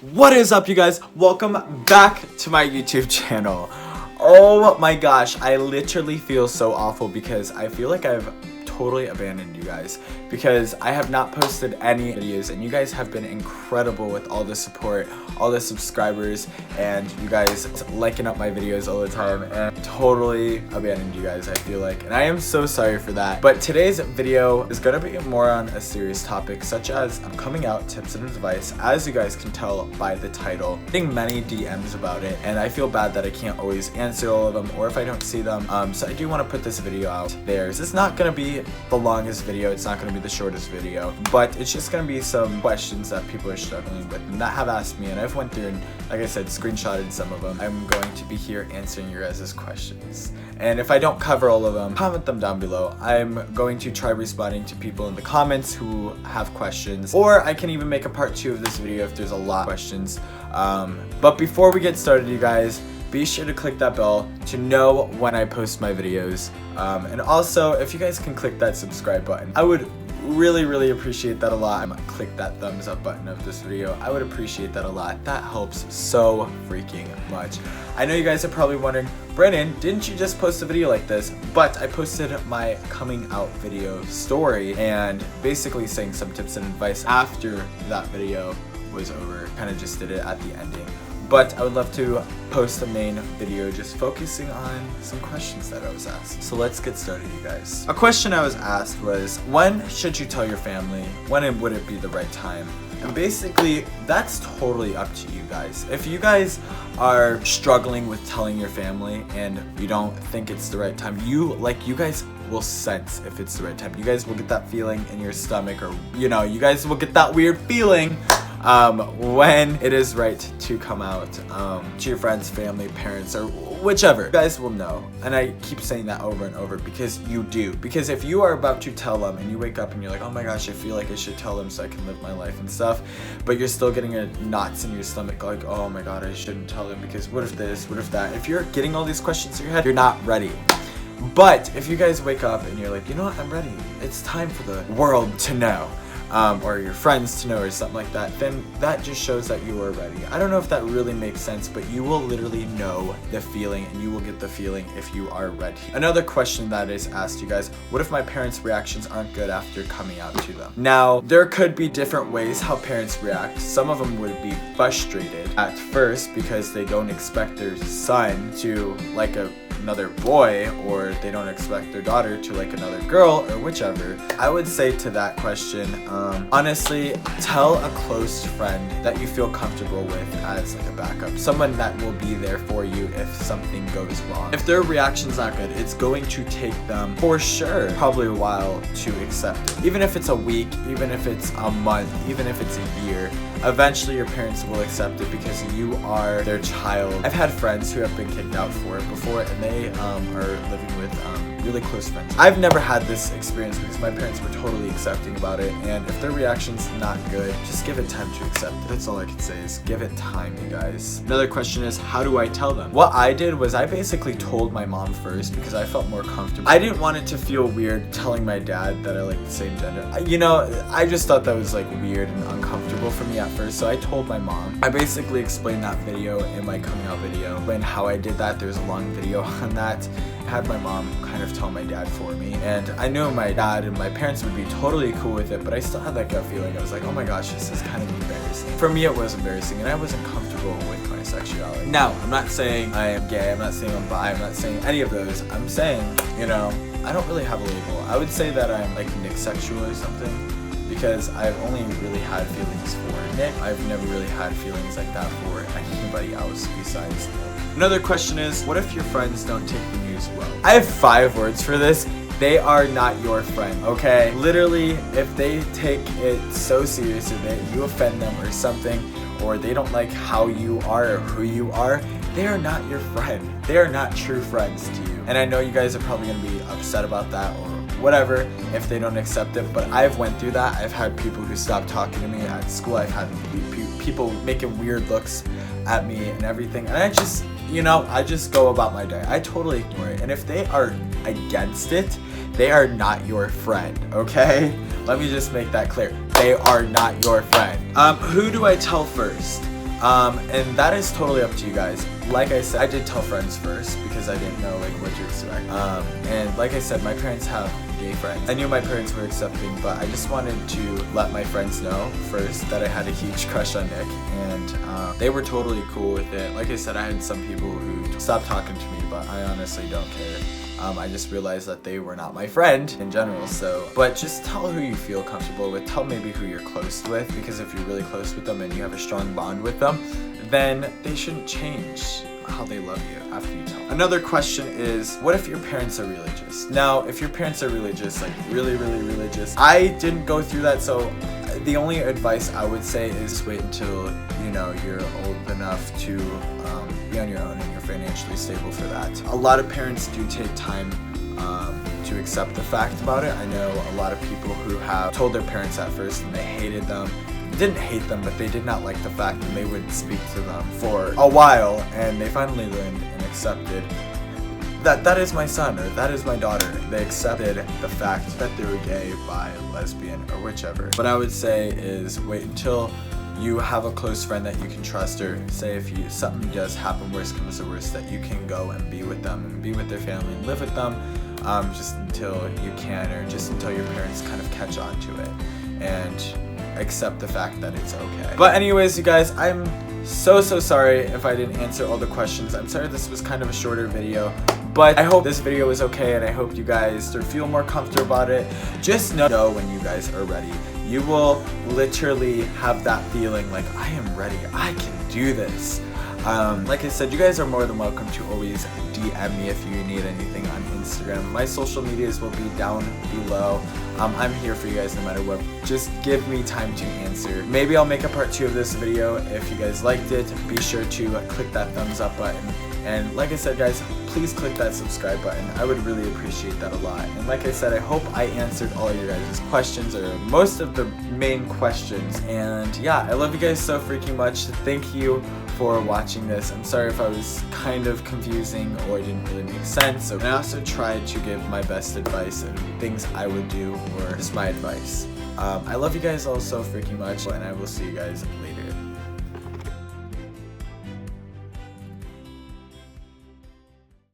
What is up, you guys? Welcome back to my YouTube channel. Oh my gosh, I literally feel so awful because I feel like I've totally abandoned you guys because I have not posted any videos and you guys have been incredible with all the support, all the subscribers, and you guys liking up my videos all the time, and totally abandoned you guys, I feel like, and I am so sorry for that. But today's video is going to be more on a serious topic, such as coming out tips and advice. As you guys can tell by the title, I'm getting many DMs about it, and I feel bad that I can't always answer all of them, or if I don't see them, so I do want to put this video out there. It's not going to be the longest video, it's not going to be the shortest video, but it's just going to be some questions that people are struggling with and that have asked me, and I've went through and, like I said, screenshotted some of them. I'm going to be here answering your guys' questions, and if I don't cover all of them, comment them down below. I'm going to try responding to people in the comments who have questions, or I can even make a part 2 of this video if there's a lot of questions. But before we get started, you guys, be sure to click that bell to know when I post my videos. And also, if you guys can click that subscribe button, I would really appreciate that a lot. Click that thumbs up button of this video. I would appreciate that a lot. That helps so freaking much. I know you guys are probably wondering, Brennan, didn't you just post a video like this? But I posted my coming out video story and basically saying some tips and advice after that video was over. Kind of just did it at the ending. But I would love to post a main video just focusing on some questions that I was asked. So let's get started, you guys. A question I was asked was, when should you tell your family? When would it be the right time? And basically, that's totally up to you guys. If you guys are struggling with telling your family and you don't think it's the right time, you guys will sense if it's the right time. You guys will get that feeling in your stomach, or you guys will get that weird feeling when it is right to come out to your friends, family, parents, or whichever. You guys will know, and I keep saying that over and over because you do. Because if you are about to tell them and you wake up and you're like, oh my gosh, I feel like I should tell them so I can live my life and stuff, but you're still getting knots in your stomach like, oh my god, I shouldn't tell them because what if this, what if that? If you're getting all these questions in your head, you're not ready. But if you guys wake up and you're like, you know what, I'm ready, it's time for the world to know, or your friends to know, or something like that, then that just shows that you are ready. I don't know if that really makes sense, but you will literally know the feeling, and you will get the feeling if you are ready. Another question that is asked, you guys, what if my parents' reactions aren't good after coming out to them? Now, there could be different ways how parents react. Some of them would be frustrated at first because they don't expect their son to like another boy, or they don't expect their daughter to like another girl, or whichever. I would say to that question, honestly, tell a close friend that you feel comfortable with as like a backup, someone that will be there for you if something goes wrong. If their reaction's not good, it's going to take them for sure probably a while to accept it. Even if it's a week, even if it's a month, even if it's a year, eventually your parents will accept it because you are their child. I've had friends who have been kicked out for it before, and they are living with really close friends. I've never had this experience because my parents were totally accepting about it, and if their reaction's not good, just give it time to accept it. That's all I can say, is give it time, you guys. Another question is, how do I tell them? What I did was I basically told my mom first because I felt more comfortable. I didn't want it to feel weird telling my dad that I like the same gender. I just thought that was like weird and uncomfortable for me at first, so I told my mom. I basically explained that video in my coming out video, and how I did that. There's a long video on that. I had my mom kind of tell my dad for me, and I knew my dad and my parents would be totally cool with it, but I still had that gut feeling. I was like, oh my gosh, this is kind of embarrassing. For me, it was embarrassing, and I wasn't comfortable with my sexuality. Now, I'm not saying I am gay, I'm not saying I'm bi, I'm not saying any of those. I'm saying, I don't really have a label. I would say that I'm like Nick sexual or something, because I've only really had feelings for Nick. I've never really had feelings like that for anybody else besides Nick. Another question is, what if your friends don't take the news well? I have 5 words for this. They are not your friend, okay? Literally, if they take it so seriously that you offend them or something, or they don't like how you are or who you are, they are not your friend. They are not true friends to you. And I know you guys are probably gonna be upset about that, or whatever, if they don't accept it, but I've went through that. I've had people who stopped talking to me at school. I've had people making weird looks at me and everything, and I just go about my day. I totally ignore it, and if they are against it, they are not your friend, okay? Let me just make that clear. They are not your friend. Who do I tell first? And that is totally up to you guys. Like I said, I did tell friends first because I didn't know like what to expect. And like I said, my parents have gay friends. I knew my parents were accepting, but I just wanted to let my friends know first that I had a huge crush on Nick, and they were totally cool with it. Like I said, I had some people who stopped talking to me, but I honestly don't care. I just realized that they were not my friend in general, but just tell who you feel comfortable with. Tell maybe who you're close with, because if you're really close with them and you have a strong bond with them, then they shouldn't change how they love you after you tell them. Another question is, what if your parents are religious? Now, if your parents are religious, like really, really religious, I didn't go through that, so the only advice I would say is wait until, you're old enough to be on your own and you're financially stable for that. A lot of parents do take time to accept the fact about it. I know a lot of people who have told their parents at first and they hated them. Didn't hate them, but they did not like the fact, and they would speak to them for a while, and they finally learned and accepted that is my son or that is my daughter. They accepted the fact that they were gay, bi, lesbian, or whichever. What I would say is wait until you have a close friend that you can trust, or say if something does happen, worst comes to worst, that you can go and be with them and be with their family and live with them, just until you can, or just until your parents kind of catch on to it and accept the fact that it's okay. But anyways, you guys, I'm so sorry if I didn't answer all the questions. I'm sorry this was kind of a shorter video, but I hope this video was okay, and I hope you guys feel more comfortable about it. Just know when you guys are ready. You will literally have that feeling like, I am ready, I can do this. Like I said, you guys are more than welcome to always DM me if you need anything on Instagram. My social medias will be down below. I'm here for you guys no matter what. Just give me time to answer. Maybe I'll make a part 2 of this video. If you guys liked it, be sure to click that thumbs up button. And like I said, guys, please click that subscribe button. I would really appreciate that a lot. And like I said, I hope I answered all of your guys' questions, or most of the main questions. And yeah, I love you guys so freaking much. Thank you for watching this. I'm sorry if I was kind of confusing or didn't really make sense. And I also tried to give my best advice and things I would do, or just my advice. I love you guys all so freaking much, and I will see you guys later.